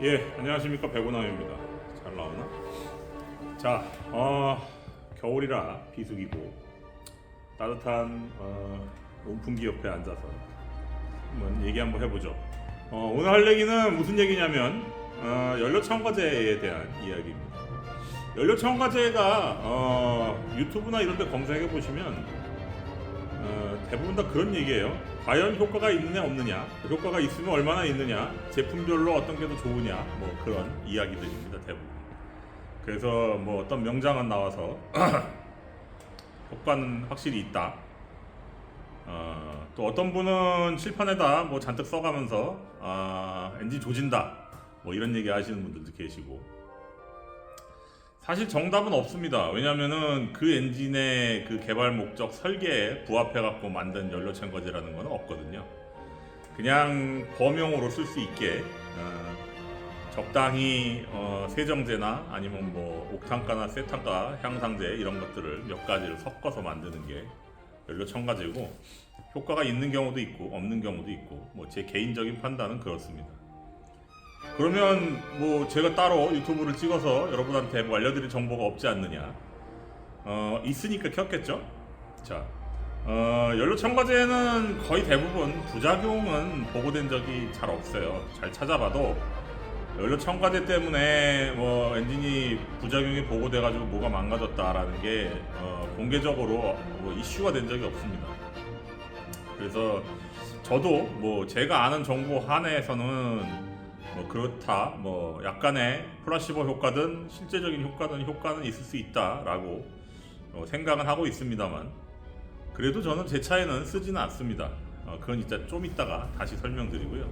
예, 안녕하십니까. 백운함입니다. 잘 나오나? 자, 겨울이라 비수기고 따뜻한 온풍기 옆에 앉아서 한번 얘기 한번 해보죠. 오늘 할 얘기는 무슨 얘기냐면 연료첨가제에 대한 이야기입니다. 연료첨가제가 유튜브나 이런 데 검색해 보시면 대부분 다 그런 얘기예요. 과연 효과가 있느냐 없느냐, 효과가 있으면 얼마나 있느냐, 제품별로 어떤 게 더 좋으냐, 뭐 그런 이야기들입니다. 대부분. 그래서 뭐 어떤 명장은 나와서 효과는 확실히 있다. 또 어떤 분은 칠판에다 뭐 잔뜩 써가면서 엔진 조진다, 뭐 이런 얘기 하시는 분들도 계시고. 사실 정답은 없습니다. 왜냐면은 그 엔진의 그 개발 목적 설계에 부합해 갖고 만든 연료첨가제라는 건 없거든요. 그냥 범용으로 쓸 수 있게 적당히 세정제나 아니면 뭐 옥탄가나 세탄가 향상제 이런 것들을 몇 가지를 섞어서 만드는 게 연료첨가제고, 효과가 있는 경우도 있고 없는 경우도 있고, 뭐 제 개인적인 판단은 그렇습니다. 그러면 뭐 제가 따로 유튜브를 찍어서 여러분한테 뭐 알려드릴 정보가 없지 않느냐? 있으니까 켰겠죠? 자, 연료첨가제는 거의 대부분 부작용은 보고된 적이 잘 없어요. 잘 찾아봐도 연료첨가제 때문에 뭐 엔진이 부작용이 보고돼가지고 뭐가 망가졌다라는 게 공개적으로 뭐 이슈가 된 적이 없습니다. 그래서 저도 뭐 제가 아는 정보 한해에서는 뭐 그렇다, 뭐 약간의 플라시보 효과든 실제적인 효과는 있을 수 있다라고 생각은 하고 있습니다만, 그래도 저는 제 차에는 쓰지는 않습니다. 그건 이따 좀 이따가 다시 설명드리고요.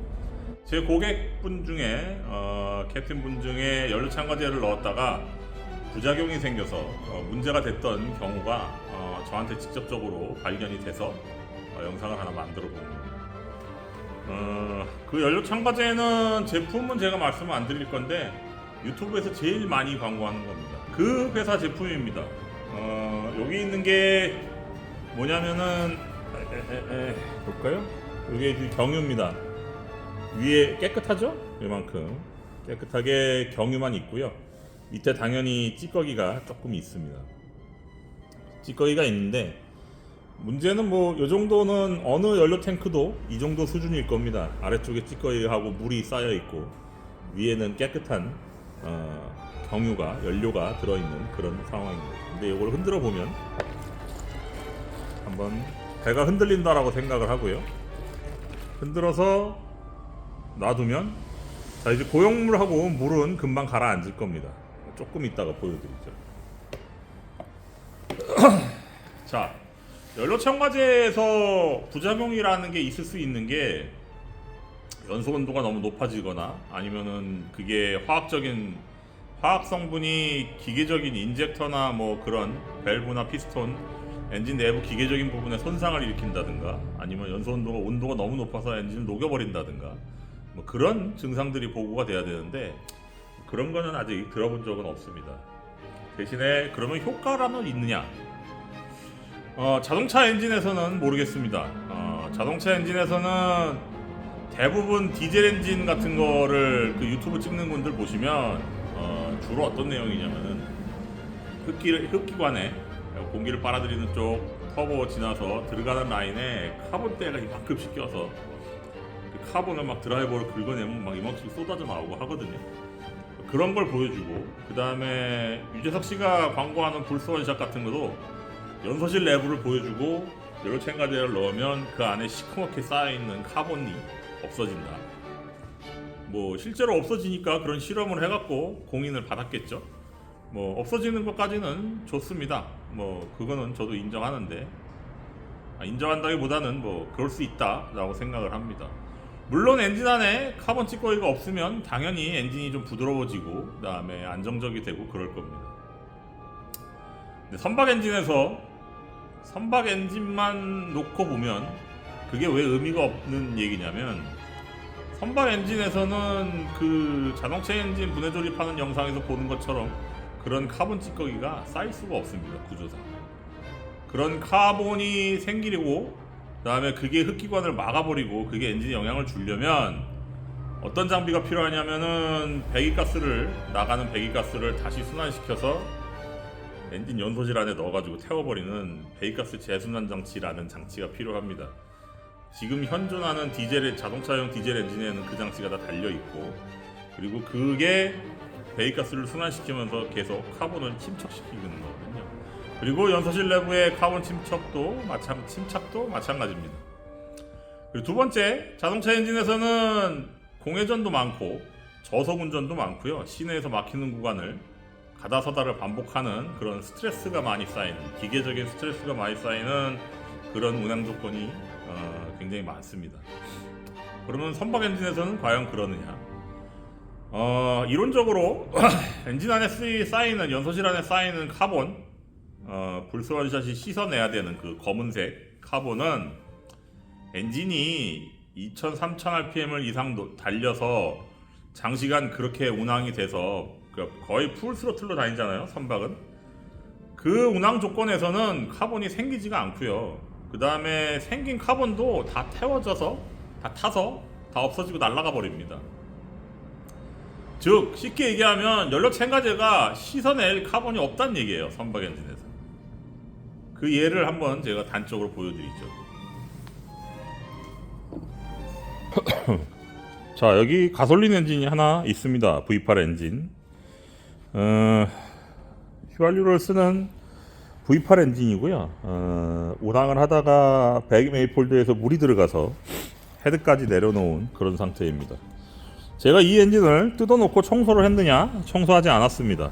제 고객분 중에 캡틴분 중에 연료첨가제를 넣었다가 부작용이 생겨서 문제가 됐던 경우가 저한테 직접적으로 발견이 돼서 영상을 하나 만들어 본 겁니다. 그 연료첨가제는 제품은 제가 말씀을 안 드릴 건데 유튜브에서 제일 많이 광고하는 겁니다. 그 회사 제품입니다. 여기 있는 게 뭐냐면은 볼까요? 이게 경유입니다. 위에 깨끗하죠? 이만큼 깨끗하게 경유만 있고요. 밑에 당연히 찌꺼기가 조금 있습니다. 찌꺼기가 있는데 문제는 뭐 이 정도는 어느 연료 탱크도 이 정도 수준일 겁니다. 아래쪽에 찌꺼기하고 물이 쌓여 있고 위에는 깨끗한 경유가, 연료가 들어있는 그런 상황입니다. 근데 이걸 흔들어 보면 한번 배가 흔들린다라고 생각을 하고요. 흔들어서 놔두면, 자, 이제 고용물하고 물은 금방 가라앉을 겁니다. 조금 이따가 보여드리죠. 자, 연료첨가제에서 부작용이라는 게 있을 수 있는 게 연소 온도가 너무 높아지거나 아니면은 그게 화학 성분이 기계적인 인젝터나 뭐 그런 밸브나 피스톤, 엔진 내부 기계적인 부분에 손상을 일으킨다든가, 아니면 연소 온도가 너무 높아서 엔진을 녹여버린다든가, 뭐 그런 증상들이 보고가 돼야 되는데 그런 거는 아직 들어본 적은 없습니다. 대신에 그러면 효과라는 있느냐? 자동차 엔진에서는 모르겠습니다. 자동차 엔진에서는 대부분 디젤 엔진 같은 거를 그 유튜브 찍는 분들 보시면 주로 어떤 내용이냐면은 흡기관에 공기를 빨아들이는 쪽 터보 지나서 들어가는 라인에 카본대가 이만큼씩 껴서 그 카본을 막 드라이버로 긁어내면 막 이만큼씩 쏟아져 나오고 하거든요. 그런 걸 보여주고, 그 다음에 유재석 씨가 광고하는 불스원샷 같은 것도 연소실 내부를 보여주고 연료첨가제를 넣으면 그 안에 시커멓게 쌓여있는 카본이 없어진다. 뭐 실제로 없어지니까 그런 실험을 해갖고 공인을 받았겠죠. 뭐 없어지는 것까지는 좋습니다. 뭐 그거는 저도 인정하는데, 인정한다기보다는 뭐 그럴 수 있다라고 생각을 합니다. 물론 엔진 안에 카본 찌꺼기가 없으면 당연히 엔진이 좀 부드러워지고 그 다음에 안정적이 되고 그럴 겁니다. 근데 선박 엔진만 놓고 보면 그게 왜 의미가 없는 얘기냐면, 선박 엔진에서는 그 자동차 엔진 분해 조립하는 영상에서 보는 것처럼 그런 카본 찌꺼기가 쌓일 수가 없습니다. 구조상 그런 카본이 생기고 그 다음에 그게 흡기관을 막아버리고 그게 엔진에 영향을 주려면 어떤 장비가 필요하냐면은 배기가스를 나가는 배기가스를 다시 순환시켜서 엔진 연소실 안에 넣어가지고 태워버리는 배기가스 재순환 장치라는 장치가 필요합니다. 지금 현존하는 자동차용 디젤 엔진에는 그 장치가 다 달려 있고, 그리고 그게 배기가스를 순환시키면서 계속 카본을 침착시키는 거거든요. 그리고 연소실 내부의 카본 침착도 마찬가지입니다. 그리고 두 번째, 자동차 엔진에서는 공회전도 많고 저속 운전도 많고요. 시내에서 막히는 구간을 가다서다를 반복하는 그런 스트레스가 많이 쌓이는, 기계적인 스트레스가 많이 쌓이는 그런 운행 조건이 굉장히 많습니다. 그러면 선박 엔진에서는 과연 그러느냐? 이론적으로 엔진 안에 쌓이는, 연소실 안에 쌓이는 카본, 불스원샷이 씻어내야 되는 그 검은색 카본은 엔진이 2000, 3000rpm을 이상 달려서 장시간 그렇게 운항이 돼서 거의 풀 스로틀로 다니잖아요, 선박은. 그 운항 조건에서는 카본이 생기지가 않고요. 그 다음에 생긴 카본도 다 태워져서, 다 타서 다 없어지고 날아가 버립니다. 즉 쉽게 얘기하면 연료 첨가제가 씻어낼 카본이 없다는 얘기예요, 선박 엔진에서. 그 예를 한번 제가 단적으로 보여드리죠. 자, 여기 가솔린 엔진이 하나 있습니다. V8 엔진. 휘발유를 쓰는 V8 엔진이고요. 운항을 하다가 배기 메이폴드에서 물이 들어가서 헤드까지 내려놓은 그런 상태입니다. 제가 이 엔진을 뜯어놓고 청소를 했느냐? 청소하지 않았습니다.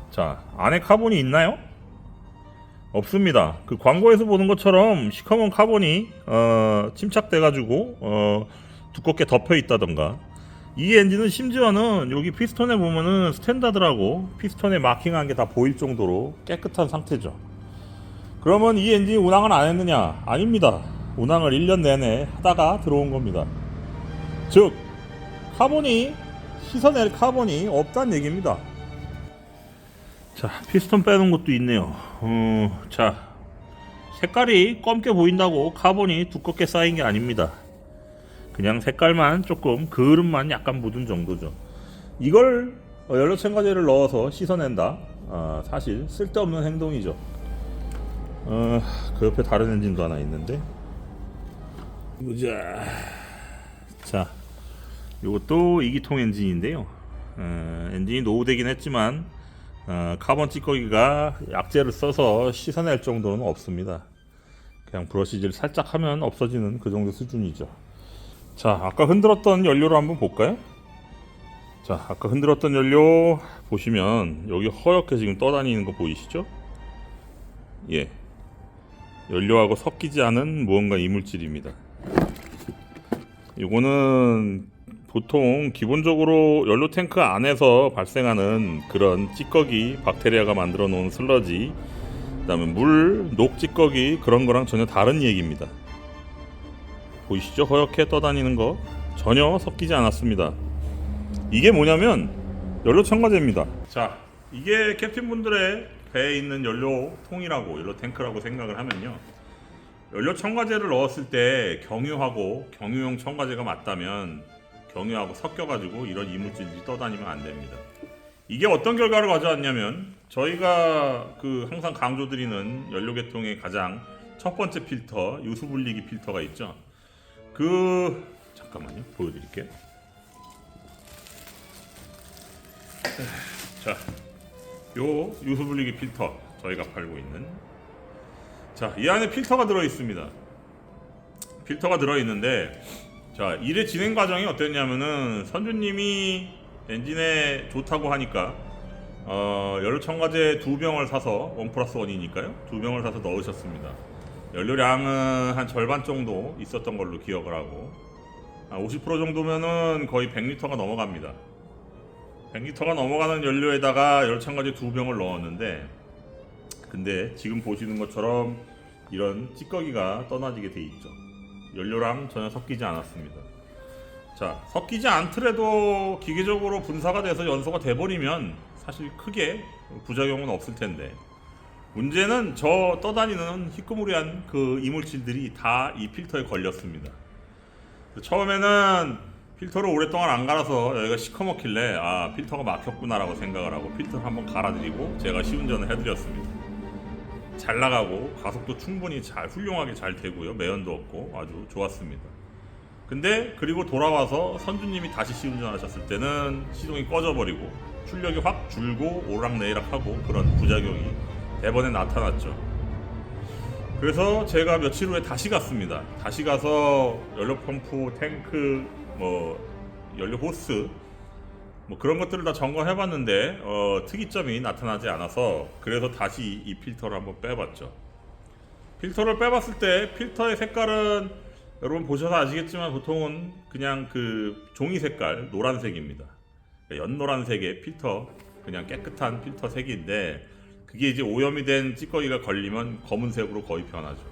자, 안에 카본이 있나요? 없습니다. 그 광고에서 보는 것처럼 시커먼 카본이 침착돼가지고 두껍게 덮여 있다던가, 이 엔진은 심지어는 여기 피스톤에 보면은 스탠다드라고 피스톤에 마킹한 게 다 보일 정도로 깨끗한 상태죠. 그러면 이 엔진이 운항을 안 했느냐? 아닙니다. 운항을 1년 내내 하다가 들어온 겁니다. 즉 카본이, 씻어낼 카본이 없다는 얘기입니다. 자, 피스톤 빼놓은 것도 있네요. 자, 색깔이 검게 보인다고 카본이 두껍게 쌓인 게 아닙니다. 그냥 색깔만 조금, 그릇만 약간 묻은 정도죠. 이걸 연료 첨가제를 넣어서 씻어낸다? 사실 쓸데없는 행동이죠. 그 옆에 다른 엔진도 하나 있는데, 보자. 자, 요것도 2기통 엔진인데요. 엔진이 노후되긴 했지만 카본 찌꺼기가 약재를 써서 씻어낼 정도는 없습니다. 그냥 브러쉬질 살짝 하면 없어지는 그 정도 수준이죠. 자, 아까 흔들었던 연료를 한번 볼까요? 자, 아까 흔들었던 연료 보시면 여기 허옇게 지금 떠다니는 거 보이시죠? 예, 연료하고 섞이지 않은 무언가 이물질입니다. 이거는 보통 기본적으로 연료 탱크 안에서 발생하는 그런 찌꺼기, 박테리아가 만들어 놓은 슬러지, 그 다음에 물, 녹 찌꺼기, 그런 거랑 전혀 다른 얘기입니다. 보이시죠? 허옇게 떠다니는 거 전혀 섞이지 않았습니다. 이게 뭐냐면 연료 첨가제입니다. 자, 이게 캡틴분들의 배에 있는 연료통이라고, 연료 탱크라고 생각을 하면요, 연료 첨가제를 넣었을 때 경유용 첨가제가 맞다면 경유하고 섞여가지고 이런 이물질이 떠다니면 안 됩니다. 이게 어떤 결과를 가져왔냐면, 저희가 항상 강조드리는 연료계통의 가장 첫 번째 필터, 유수분리기 필터가 있죠. 잠깐만요, 보여드릴게요. 자, 요 유수분리기 필터, 저희가 팔고 있는, 자, 이 안에 필터가 들어 있습니다. 필터가 들어 있는데, 자, 일의 진행 과정이 어땠냐면은, 선주님이 엔진에 좋다고 하니까 연료 첨가제 2병을 사서, 1+1이니까요 2병을 사서 넣으셨습니다. 연료량은 한 절반 정도 있었던 걸로 기억을 하고, 50% 정도면은 거의 100리터가 넘어갑니다. 100리터가 넘어가는 연료에다가 연료 첨가제 2병을 넣었는데, 근데 지금 보시는 것처럼 이런 찌꺼기가 떠나지게 돼 있죠. 연료랑 전혀 섞이지 않았습니다. 자, 섞이지 않더라도 기계적으로 분사가 돼서 연소가 돼버리면 사실 크게 부작용은 없을 텐데, 문제는 저 떠다니는 희끄무리한 그 이물질들이 다 이 필터에 걸렸습니다. 처음에는 필터를 오랫동안 안 갈아서 여기가 시커멓길래 아 필터가 막혔구나라고 생각을 하고 필터를 한번 갈아드리고 제가 시운전을 해드렸습니다. 잘 나가고 가속도 충분히 잘 훌륭하게 잘 되고요. 매연도 없고 아주 좋았습니다. 근데 그리고 돌아와서 선주님이 다시 시운전하셨을 때는 시동이 꺼져버리고 출력이 확 줄고 오락내리락하고 그런 부작용이 대번에 나타났죠. 그래서 제가 며칠 후에 다시 갔습니다. 다시 가서 연료 펌프, 탱크, 연료 호스 그런 것들을 다 점검해봤는데 특이점이 나타나지 않아서 그래서 다시 이 필터를 한번 빼봤죠. 필터를 빼봤을 때 필터의 색깔은 여러분 보셔서 아시겠지만 보통은 그냥 그 종이 색깔 노란색입니다. 연노란색의 필터, 그냥 깨끗한 필터 색인데 그게 이제 오염이 된 찌꺼기가 걸리면 검은색으로 거의 변하죠.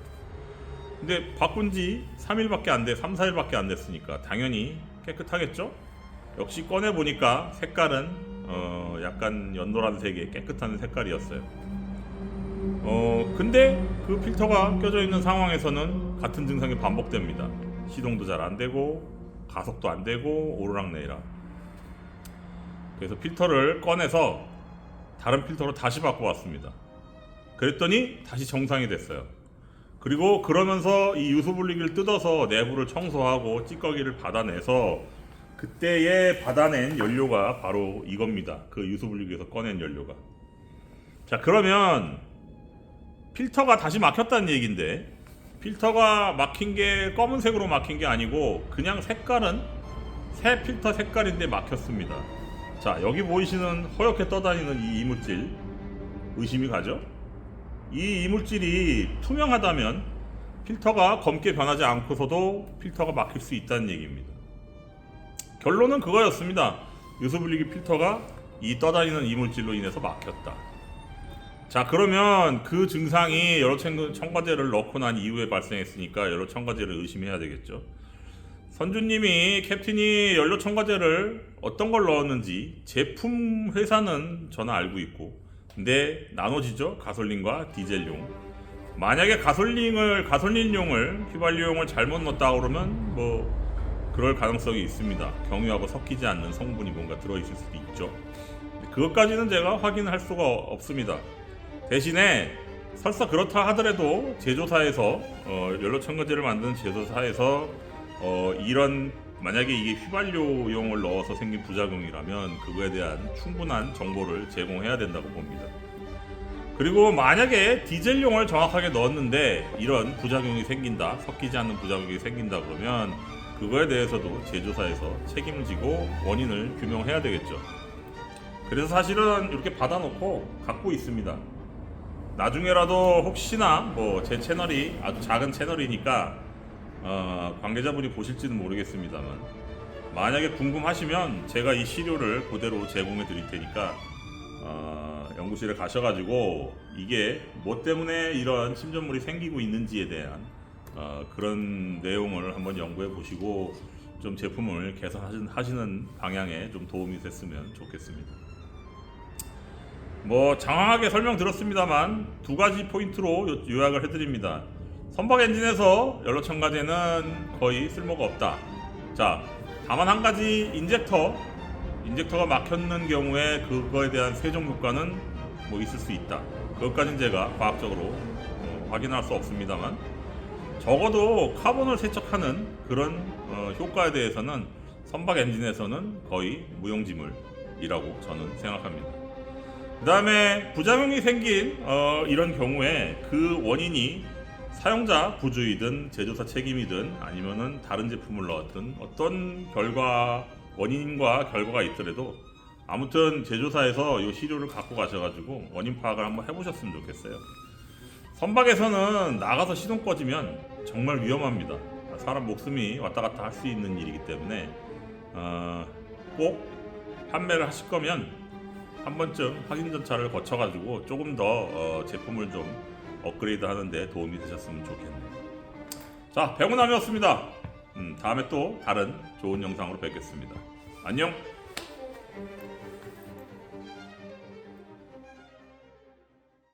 근데 바꾼 지 3일밖에 안 돼, 3, 4일밖에 안 됐으니까 당연히 깨끗하겠죠? 역시 꺼내보니까 색깔은 약간 연노란색의 깨끗한 색깔이었어요. 근데 그 필터가 껴져 있는 상황에서는 같은 증상이 반복됩니다. 시동도 잘 안 되고 가속도 안 되고 오르락내리락. 그래서 필터를 꺼내서 다른 필터로 다시 바꿔왔습니다. 그랬더니 다시 정상이 됐어요. 그리고 그러면서 이 유수 분리기를 뜯어서 내부를 청소하고 찌꺼기를 받아내서 그때에 받아낸 연료가 바로 이겁니다. 그 유수 분리기에서 꺼낸 연료가. 자, 그러면 필터가 다시 막혔다는 얘기인데 필터가 막힌 게 검은색으로 막힌 게 아니고 그냥 색깔은 새 필터 색깔인데 막혔습니다. 자, 여기 보이시는 허옇게 떠다니는 이 이물질 의심이 가죠? 이 이물질이 투명하다면 필터가 검게 변하지 않고서도 필터가 막힐 수 있다는 얘기입니다. 결론은 그거였습니다. 유수분리기 필터가 이 떠다니는 이물질로 인해서 막혔다. 자, 그러면 그 증상이 여러 첨가제를 넣고 난 이후에 발생했으니까 여러 첨가제를 의심해야 되겠죠. 선주님이 캡틴이 연료 첨가제를 어떤 걸 넣었는지 제품 회사는 저는 알고 있고 근데 나눠지죠. 가솔린과 디젤용. 만약에 가솔린용을 휘발유용을 잘못 넣었다 그러면 그럴 가능성이 있습니다. 경유하고 섞이지 않는 성분이 뭔가 들어있을 수도 있죠. 그것까지는 제가 확인할 수가 없습니다. 대신에 설사 그렇다 하더라도 제조사에서 연료 첨가제를 만드는 제조사에서 이런 만약에 이게 휘발유용을 넣어서 생긴 부작용이라면 그거에 대한 충분한 정보를 제공해야 된다고 봅니다. 그리고 만약에 디젤용을 정확하게 넣었는데 이런 부작용이 생긴다, 섞이지 않는 부작용이 생긴다 그러면 그거에 대해서도 제조사에서 책임을 지고 원인을 규명해야 되겠죠. 그래서 사실은 이렇게 받아놓고 갖고 있습니다. 나중에라도 혹시나 제 채널이 아주 작은 채널이니까 관계자분이 보실지는 모르겠습니다만 만약에 궁금하시면 제가 이 시료를 그대로 제공해 드릴 테니까 연구실에 가셔가지고 이게 뭐 때문에 이런 침전물이 생기고 있는지에 대한 그런 내용을 한번 연구해 보시고 좀 제품을 개선하시는 방향에 좀 도움이 됐으면 좋겠습니다. 장황하게 설명드렸습니다만 두 가지 포인트로 요약을 해드립니다. 선박 엔진에서 연료 첨가제는 거의 쓸모가 없다. 자, 다만 한 가지 인젝터가 막혔는 경우에 그거에 대한 세정 효과는 있을 수 있다. 그것까지는 제가 과학적으로 확인할 수 없습니다만 적어도 카본을 세척하는 그런 효과에 대해서는 선박 엔진에서는 거의 무용지물이라고 저는 생각합니다. 그 다음에 부작용이 생긴 이런 경우에 그 원인이 사용자 부주의든 제조사 책임이든 아니면은 다른 제품을 넣었든 어떤 원인과 결과가 있더라도 아무튼 제조사에서 이 시료를 갖고 가셔가지고 원인 파악을 한번 해보셨으면 좋겠어요. 선박에서는 나가서 시동 꺼지면 정말 위험합니다. 사람 목숨이 왔다 갔다 할 수 있는 일이기 때문에 꼭 판매를 하실 거면 한 번쯤 확인 절차를 거쳐가지고 조금 더 제품을 좀 업그레이드 하는데 도움이 되셨으면 좋겠네요. 자, 백운함이었습니다. 다음에 또 다른 좋은 영상으로 뵙겠습니다. 안녕.